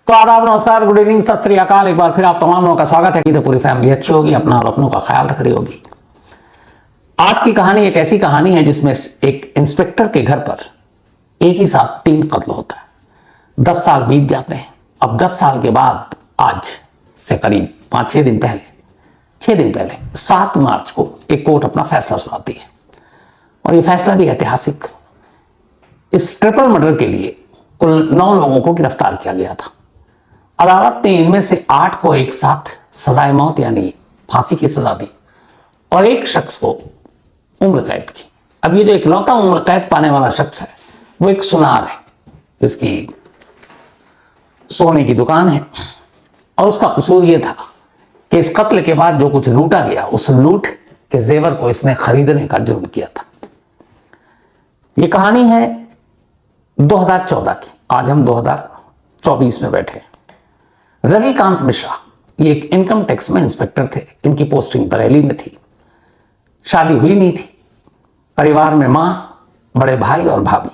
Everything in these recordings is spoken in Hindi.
तो आदाब, नमस्कार, गुड इवनिंग, सत श्री अकाल। एक बार फिर आप तमाम लोगों का स्वागत है कि तो पूरी फैमिली अच्छी होगी, अपना और अपनों का ख्याल रख रही होगी। आज की कहानी एक ऐसी कहानी है जिसमें एक इंस्पेक्टर के घर पर एक ही साथ 3 कत्ल होता है। 10 साल बीत जाते हैं। अब 10 साल के बाद आज से करीब 5-6 दिन पहले 6 दिन पहले 7 मार्च को एक कोर्ट अपना फैसला सुनाती है और ये फैसला भी ऐतिहासिक। इस ट्रिपल मर्डर के लिए कुल 9 लोगों को गिरफ्तार किया गया था। अदालत ने इनमें से 8 को एक साथ सजाए मौत यानी फांसी की सजा दी और एक शख्स को उम्र कैद की। अब ये जो इकलौता उम्र कैद पाने वाला शख्स है वो एक सुनार है जिसकी सोने की दुकान है और उसका कसूर ये था कि इस कत्ल के बाद जो कुछ लूटा गया उस लूट के जेवर को इसने खरीदने का जुर्म किया था। ये कहानी है 2014 की। आज हम 2024 में बैठे हैं। रविकांत मिश्रा ये एक इनकम टैक्स में इंस्पेक्टर थे। इनकी पोस्टिंग बरेली में थी। शादी हुई नहीं थी। परिवार में मां, बड़े भाई और भाभी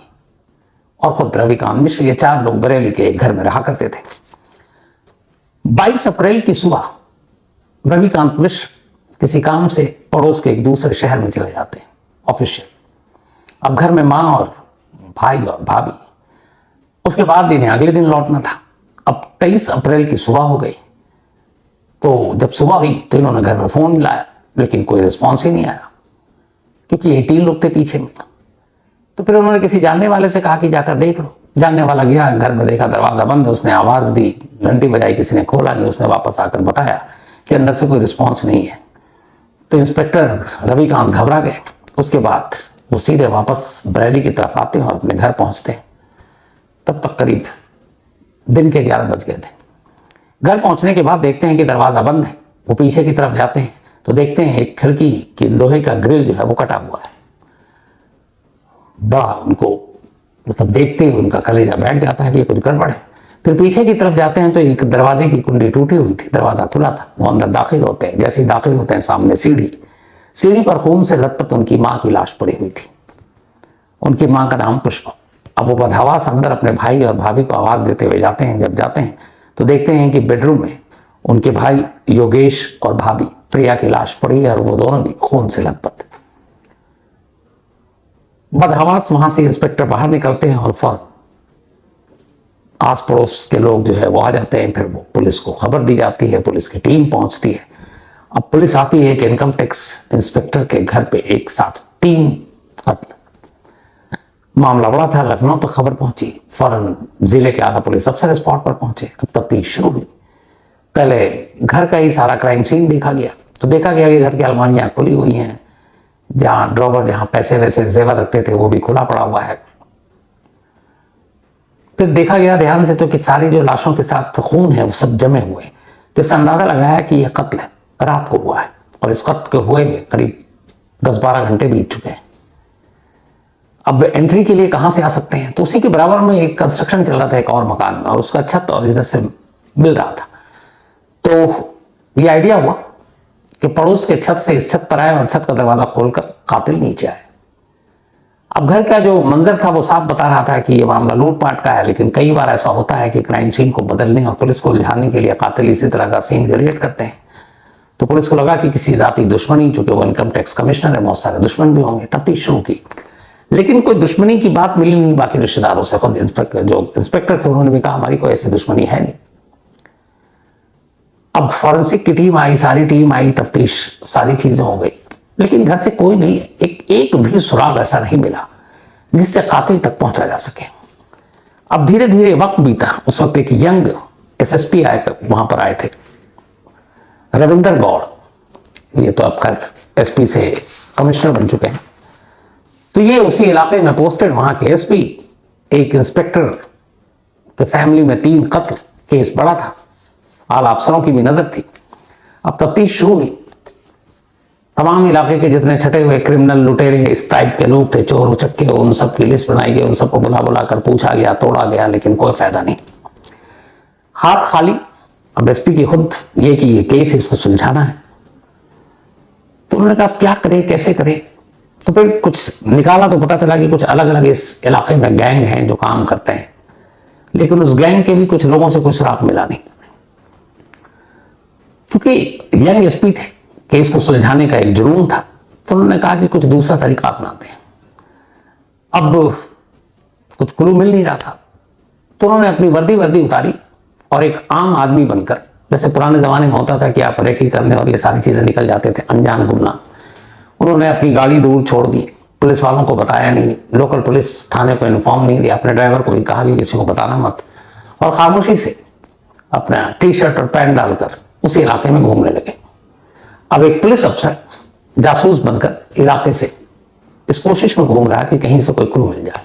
और खुद रविकांत मिश्रा, ये 4 लोग बरेली के एक घर में रहा करते थे। 22 अप्रैल की सुबह रविकांत मिश्र किसी काम से पड़ोस के एक दूसरे शहर में चले जाते हैं ऑफिशियल। अब घर में मां और भाई और भाभी, उसके बाद इन्हें अगले दिन लौटना था। अब 23 अप्रैल की सुबह हो गई। तो जब सुबह हुई तो इन्होंने घर में फोन मिलाया लेकिन कोई रिस्पॉन्स ही नहीं आया क्योंकि ये 3 लोग थे पीछे में। तो फिर उन्होंने किसी जानने वाले से कहा कि जाकर देख लो। जानने वाला गया, घर में देखा दरवाजा बंद। उसने आवाज दी, घंटी बजाई, किसी ने खोला नहीं। उसने वापस आकर बताया कि अंदर से कोई रिस्पॉन्स नहीं है। तो इंस्पेक्टर रविकांत घबरा गए। उसके बाद वो सीधे वापस बरेली की तरफ आते हैं और अपने घर पहुंचते हैं। तब तक करीब दिन के 11 बज गए थे। घर पहुंचने के बाद देखते हैं कि दरवाजा बंद है। वो पीछे की तरफ जाते हैं तो देखते हैं एक खिड़की की लोहे का ग्रिल जो है वो कटा हुआ है। बड़ा उनको मतलब देखते ही उनका कलेजा बैठ जाता है कि कुछ गड़बड़ है। फिर पीछे की तरफ जाते हैं तो एक दरवाजे की कुंडी टूटी हुई थी। दरवाजा खुला था। वो अंदर दाखिल होते हैं। जैसे ही दाखिल होते हैं सामने सीढ़ी पर खून से लथपथ उनकी माँ की लाश पड़ी हुई थी। उनकी माँ का नाम पुष्पा। अब वो बदहवास अंदर अपने भाई और भाभी को आवाज देते हुए जाते हैं। जब जाते हैं तो देखते हैं कि बेडरूम में उनके भाई योगेश और भाभी प्रिया की लाश पड़ी है और वो दोनों भी खून से लथपथ। बदहवास वहां से इंस्पेक्टर बाहर निकलते हैं और फौरन आस पड़ोस के लोग जो है वो आ जाते हैं। फिर वो पुलिस को खबर दी जाती है। पुलिस की टीम पहुंचती है। अब पुलिस आती है कि इनकम टैक्स इंस्पेक्टर के घर पे एक साथ 3 कत्ल। मामला बड़ा था। लखनऊ तो खबर पहुंची। फौरन जिले के आला पुलिस अफसर स्पॉट पर पहुंचे। अब तफ्तीश शुरू हुई। पहले घर का ही सारा क्राइम सीन देखा गया। तो देखा गया कि घर की अलमारियां खुली हुई हैं। जहां ड्रॉवर, जहां पैसे वैसे जेवर रखते थे वो भी खुला पड़ा हुआ है। फिर देखा गया ध्यान से तो कि सारी जो लाशों के साथ खून है वो सब जमे हुए हैं। तो इससे अंदाजा लगाया कि यह कत्ल रात को हुआ है और इस कत्ल के हुए में करीब 10-12 घंटे बीत चुके हैं। अब एंट्री के लिए कहां से आ सकते हैं? तो उसी के बराबर में एक कंस्ट्रक्शन चल रहा था एक और मकान में और उसका छत और इधर से मिल रहा था। तो ये आइडिया हुआ कि पड़ोस के छत से इस छत पर आए और छत का दरवाजा खोलकर कातिल नीचे आए। अब घर का जो मंजर था वो साफ बता रहा था कि ये मामला लूटपाट का है। लेकिन कई बार ऐसा होता है कि क्राइम सीन को बदलने और पुलिस को उलझाने के लिए कातिल इसी तरह का सीन क्रिएट करते हैं। तो पुलिस को लगा कि किसी जाती दुश्मनी, चूंकि वो इनकम टैक्स कमिश्नर है, बहुत सारे दुश्मन भी होंगे। तफ्तीश शुरू की लेकिन कोई दुश्मनी की बात मिली नहीं बाकी रिश्तेदारों से। खुद इंस्पेक्टर थे उन्होंने भी कहा हमारी कोई ऐसी दुश्मनी है नहीं। अब फॉरेंसिक की टीम आई, सारी टीम आई, तफ्तीश सारी चीजें हो गई लेकिन घर से कोई नहीं है। एक भी सुराग ऐसा नहीं मिला जिससे कातिल तक पहुंचा जा सके। अब धीरे धीरे वक्त बीता। उस वक्त एक यंग एसएसपी वहां पर आए थे, रविंदर गौड़। ये तो अब एसपी से कमिश्नर बन चुके हैं। तो ये उसी इलाके में पोस्टेड वहां के एसपी। एक इंस्पेक्टर के फैमिली में 3 कत्ल, केस बड़ा था। आला अफसरों की भी नजर थी। अब तफ्तीश शुरू हुई। तमाम इलाके के जितने छटे हुए क्रिमिनल, लुटेरे, इस टाइप के लोग थे, चोर उचक्के, उन सब की लिस्ट बनाई गई। उन सबको बुला बुला कर पूछा गया, तोड़ा गया लेकिन कोई फायदा नहीं। हाथ खाली। अब एसपी की खुद ये कि ये केस इसको सुलझाना है। तो उन्होंने कहा क्या करे, कैसे करे। तो फिर कुछ निकाला तो पता चला कि कुछ अलग अलग इस इलाके में गैंग हैं जो काम करते हैं। लेकिन उस गैंग के भी कुछ लोगों से कोई सुराग मिला नहीं। क्योंकि यंग एसपी थे, केस को सुलझाने का एक जुनून था, तो उन्होंने कहा कि कुछ दूसरा तरीका अपनाते हैं। अब कुछ क्लू मिल नहीं रहा था, तो उन्होंने अपनी वर्दी उतारी और एक आम आदमी बनकर, जैसे पुराने जमाने में होता था कि आप रेकी करने और ये सारी चीजें निकल जाते थे अनजान गुमनाम, उन्होंने अपनी गाड़ी दूर छोड़ दी, पुलिस वालों को बताया नहीं, लोकल पुलिस थाने को इन्फॉर्म नहीं दिया, अपने ड्राइवर को भी कहा कि किसी को बताना मत, और खामोशी से अपना टी शर्ट और पैंट डालकर उसी इलाके में घूमने लगे। अब एक पुलिस अफसर जासूस बनकर इलाके से इस कोशिश में घूम रहा है कि कहीं से कोई क्लू मिल जाए।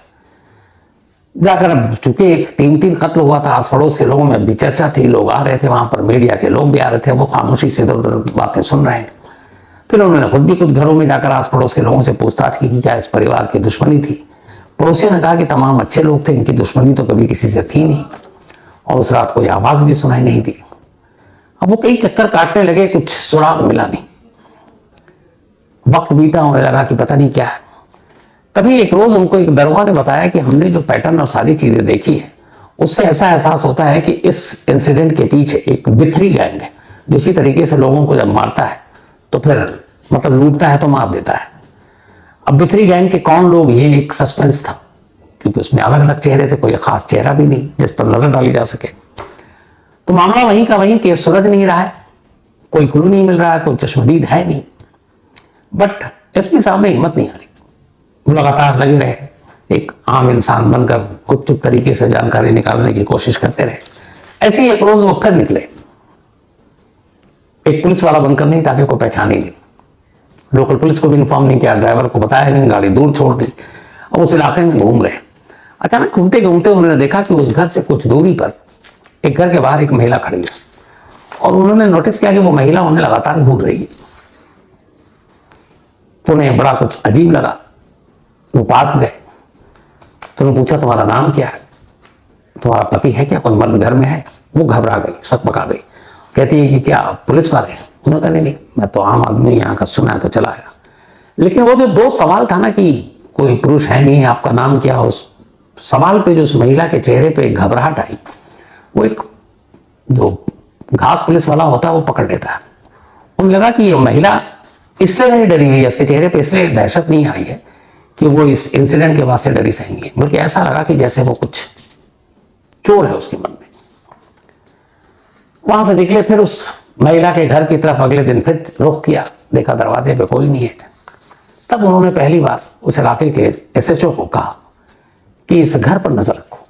जाकर अब चूंकि एक 3-3 कत्ल हुआ था, आस पड़ोस के लोगों में भी चर्चा थी, लोग आ रहे थे वहां पर, मीडिया के लोग भी आ रहे थे, वो खामोशी से इधर उधर बातें सुन रहे हैं। फिर उन्होंने खुद भी कुछ घरों में जाकर आस पड़ोस के लोगों से पूछताछ की कि क्या इस परिवार की दुश्मनी थी। पड़ोसियों ने कहा कि तमाम अच्छे लोग थे, इनकी दुश्मनी तो कभी किसी से थी नहीं, और उस रात कोई आवाज भी सुनाई नहीं दी। अब वो कई चक्कर काटने लगे, कुछ सुराग मिला नहीं। वक्त बीता, होने लगा कि पता नहीं क्या है। तभी एक रोज उनको एक दरोगा ने बताया कि हमने जो पैटर्न और सारी चीजें देखी है, उससे ऐसा एहसास होता है कि इस इंसिडेंट के पीछे एक बिथरी गैंग है, जिसी तरीके से लोगों को जब मारता है तो फिर मतलब लूटता है तो मार देता है। अब बिथरी गैंग के कौन लोग, ये एक सस्पेंस था, क्योंकि उसमें अलग अलग चेहरे थे, कोई खास चेहरा भी नहीं जिस पर नजर डाली जा सके। तो मामला वहीं का वहीं, केस सुलझ नहीं रहा है, कोई क्लू नहीं मिल रहा है, कोई चश्मदीद है नहीं। बट एसपी साहब में हिम्मत नहीं आ रही, वो लगातार लगे रहे, एक आम इंसान बनकर गुपचुप तरीके से जानकारी निकालने की कोशिश करते रहे। ऐसे ही एक रोज वो फिर निकले, एक पुलिस वाला बनकर नहीं, ताकि कोई पहचाने नहीं, लोकल पुलिस को भी इन्फॉर्म नहीं किया, ड्राइवर को बताया नहीं, गाड़ी दूर छोड़ दी। अब उस इलाके में घूम रहे, अचानक घूमते घूमते उन्होंने देखा कि उस घर से कुछ दूरी पर एक घर के बाहर एक महिला खड़ी है, और उन्होंने नोटिस किया कि वो महिला उन्हें लगातार घूर रही है। तो उन्हें बड़ा कुछ अजीब लगा, वो पास गए, तो उन्होंने पूछा तुम्हारा नाम क्या है, तुम्हारा पति है क्या, कोई मर्द घर में है? वो घबरा गई, सकपका गई, कहती है कि क्या पुलिस वाले हैं? उन्होंने कहा नहीं, मैं तो आम आदमी, यहाँ का सुना है तो चला आया। लेकिन वो जो 2 सवाल था ना कि कोई पुरुष है नहीं, आपका नाम क्या, उस सवाल पे जो उस महिला के चेहरे पे घबराहट आई, वो एक जो घात पुलिस वाला होता है वो पकड़ लेता है। उन्हें लगा कि ये महिला इसलिए नहीं डरी हुई है, इसके चेहरे पे इसलिए दहशत नहीं आई है कि वो इस इंसिडेंट के बाद से डरी सहेंगी, बल्कि ऐसा लगा कि जैसे वो कुछ चोर है उसके मन में। वहां से निकले, फिर उस महिला के घर की तरफ अगले दिन फिर रुख किया, देखा दरवाजे पे कोई नहीं है। तब उन्होंने पहली बार उस इलाके के एसएचओ को कहा कि इस घर पर नजर रखो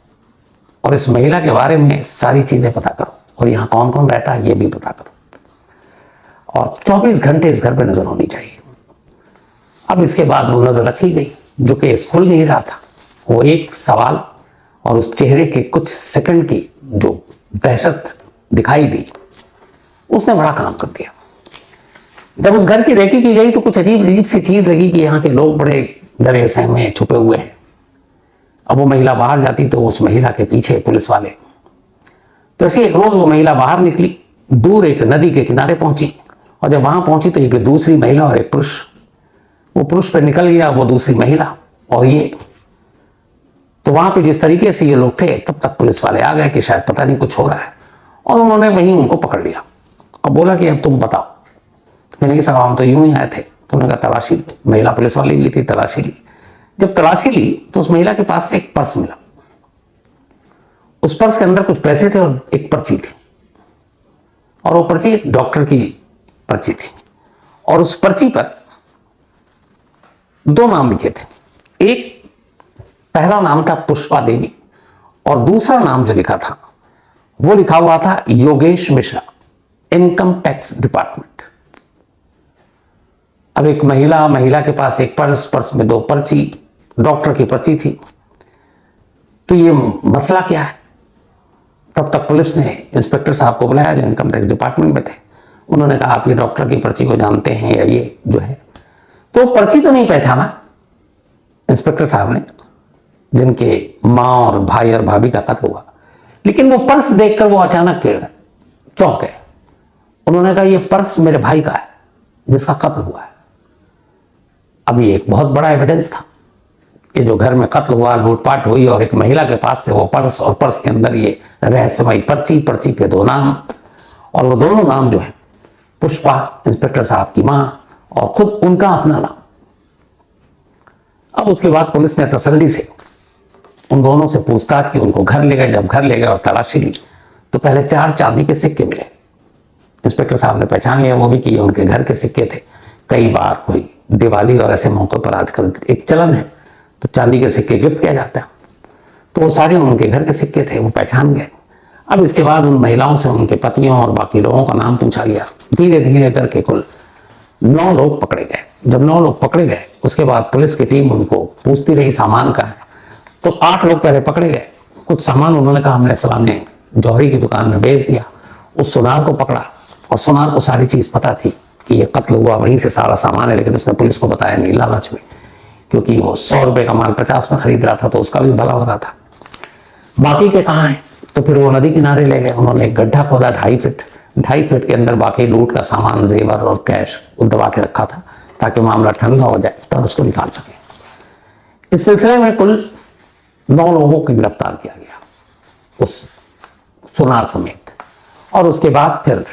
और इस महिला के बारे में सारी चीजें पता करो, और यहाँ कौन कौन रहता है ये भी पता करो, और 24 घंटे इस घर पर नजर होनी चाहिए। अब इसके बाद वो नजर रखी गई, जो केस खुल नहीं रहा था, वो एक सवाल और उस चेहरे के कुछ सेकंड की जो दहशत दिखाई दी, उसने बड़ा काम कर दिया। जब उस घर की रेकी की गई तो कुछ अजीब सी चीज लगी कि यहाँ के लोग बड़े डरे सहमे छुपे हुए हैं। अब वो महिला बाहर जाती तो उस महिला के पीछे पुलिस वाले। तो ऐसे एक रोज वो महिला बाहर निकली, दूर एक नदी के किनारे पहुंची, और जब वहां पहुंची तो एक दूसरी महिला और एक पुरुष, वो पुरुष पे निकल गया, वो दूसरी महिला और ये। तो वहां पे जिस तरीके से ये लोग थे, तब तक पुलिस वाले आ गए कि शायद पता नहीं कुछ हो रहा है, और उन्होंने वहीं उनको पकड़ लिया और बोला कि अब तुम बताओ। तो मैंने कहा साहब हम तो यूं ही आए थे। तो उन्होंने कहा तलाशी लो। महिला पुलिस वाली भी थी, तलाशी ली। जब तलाशी ली तो उस महिला के पास से एक पर्स मिला, उस पर्स के अंदर कुछ पैसे थे और एक पर्ची थी, और वो पर्ची एक डॉक्टर की पर्ची थी, और उस पर्ची पर 2 नाम लिखे थे। एक पहला नाम था पुष्पा देवी, और दूसरा नाम जो लिखा था वो लिखा हुआ था Yogesh Mishra, income tax department. अब एक महिला के पास एक पर्स में 2 पर्ची, डॉक्टर की पर्ची थी। तो ये मसला क्या है? तब तक पुलिस ने इंस्पेक्टर साहब को बुलाया जो इनकम टैक्स डिपार्टमेंट में थे। उन्होंने कहा आप ये डॉक्टर की पर्ची को जानते हैं या ये जो है? तो पर्ची तो नहीं पहचाना इंस्पेक्टर साहब ने, जिनके माँ और भाई और भाभी का कत्ल हुआ, लेकिन वो पर्स देखकर वो अचानक चौंक गए। उन्होंने कहा ये पर्स मेरे भाई का है जिसका कत्ल हुआ है। अब ये एक बहुत बड़ा एविडेंस था कि जो घर में कत्ल हुआ, लूटपाट हुई और एक महिला के पास से वो पर्स और पर्स के अंदर ये रहस्यमयी पर्ची, पर्ची पे 2 नाम, और वो दोनों नाम जो है पुष्पा, इंस्पेक्टर साहब की मां, और खुद उनका अपना नाम। अब उसके बाद पुलिस ने तसल्ली से उन दोनों से पूछताछ की, उनको घर ले गए। जब घर ले गए और तलाशी ली तो पहले 4 चांदी के सिक्के मिले। इंस्पेक्टर साहब ने पहचान लिया वो भी कि ये उनके घर के सिक्के थे। कई बार कोई दिवाली और ऐसे मौकों पर आजकल एक चलन है तो चांदी के सिक्के गिफ्ट किया जाता है, तो वो सारे उनके घर के सिक्के थे, वो पहचान गए। अब इसके बाद उन महिलाओं से उनके पतियों और बाकी लोगों का नाम पूछा गया। धीरे धीरे करके कुल 9 लोग पकड़े गए। जब 9 लोग पकड़े गए उसके बाद पुलिस की टीम उनको पूछती रही सामान का है, तो 8 लोग पहले पकड़े गए। कुछ सामान उन्होंने कहा हमने फलाने जौहरी की दुकान में बेच दिया। उस सुनार को पकड़ा और सुनार को सारी चीज पता थी कि ये कत्ल हुआ वहीं से सारा सामान है, लेकिन उसने पुलिस को बताया नहीं, लालच में, क्योंकि वो 100 रुपए का माल 50 में खरीद रहा था तो उसका भी भला हो रहा था। बाकी के कहाँ हैं? तो फिर वो नदी किनारे ले गए। उन्होंने एक गड्ढा खोदा 2.5 फीट के अंदर बाकी लूट का सामान, जेवर और कैश दबा के रखा था ताकि मामला ठंडा हो जाए तब उसको निकाल सके। इस सिलसिले में कुल 9 लोगों को गिरफ्तार किया गया उस सुनार समेत। और उसके बाद फिर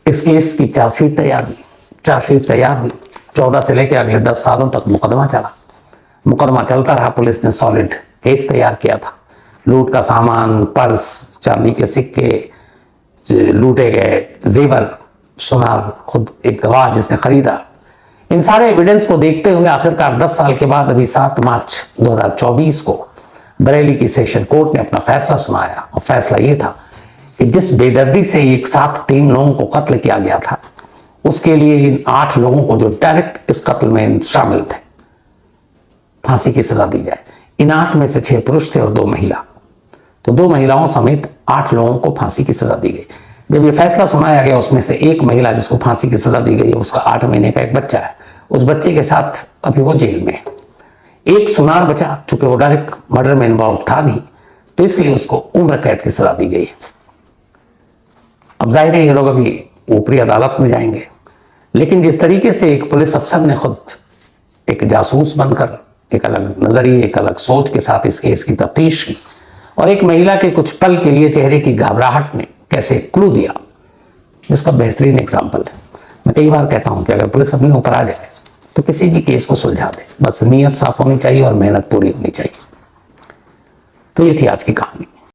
इस केस की चार्जशीट तैयार हुई। 14 से लेकर अगले 10 सालों तक मुकदमा चला। मुकदमा चलता रहा। पुलिस ने सॉलिड केस तैयार किया था। लूट का सामान, पर्स, चांदी के सिक्के, लूटे गए जेवर, सुनार, खुद एक गवाह जिसने खरीदा, इन सारे एविडेंस को देखते हुए आखिरकार 10 साल के बाद अभी 7 मार्च 2024 को बरेली की सेशन कोर्ट ने अपना फैसला सुनाया। और फैसला ये था कि जिस बेदर्दी से एक साथ 3 लोगों को कत्ल किया गया था उसके लिए इन 8 लोगों को जो डायरेक्ट इस कत्ल में शामिल थे फांसी की सजा दी जाए। इन 8 में से 6 पुरुष थे और 2 महिला, तो 2 महिलाओं समेत 8 लोगों को फांसी की सजा दी गई। जब ये फैसला सुनाया गया उसमें से एक महिला जिसको फांसी की सजा दी गई, उसका 8 महीने का एक बच्चा है। उस बच्चे के साथ अभी वो जेल में है। एक सुनार बचा, चूंकि वो डायरेक्ट मर्डर में इन्वॉल्व था नहीं, तो इसलिए उसको उम्र कैद की सजा दी गई। अब जाहिर है ये लोग अभी ऊपरी अदालत में जाएंगे, लेकिन जिस तरीके से एक पुलिस अफसर ने खुद एक जासूस बनकर एक अलग नजरिए, एक अलग सोच के साथ इस केस की तफ्तीश की, और एक महिला के कुछ पल के लिए चेहरे की घबराहट में कैसे क्लू दिया, जिसका बेहतरीन एग्जाम्पल है। मैं कई बार कहता हूं कि अगर पुलिस अपने ऊपर आ जाए तो किसी भी केस को सुलझा दे, बस नीयत साफ होनी चाहिए और मेहनत पूरी होनी चाहिए। तो ये थी आज की कहानी।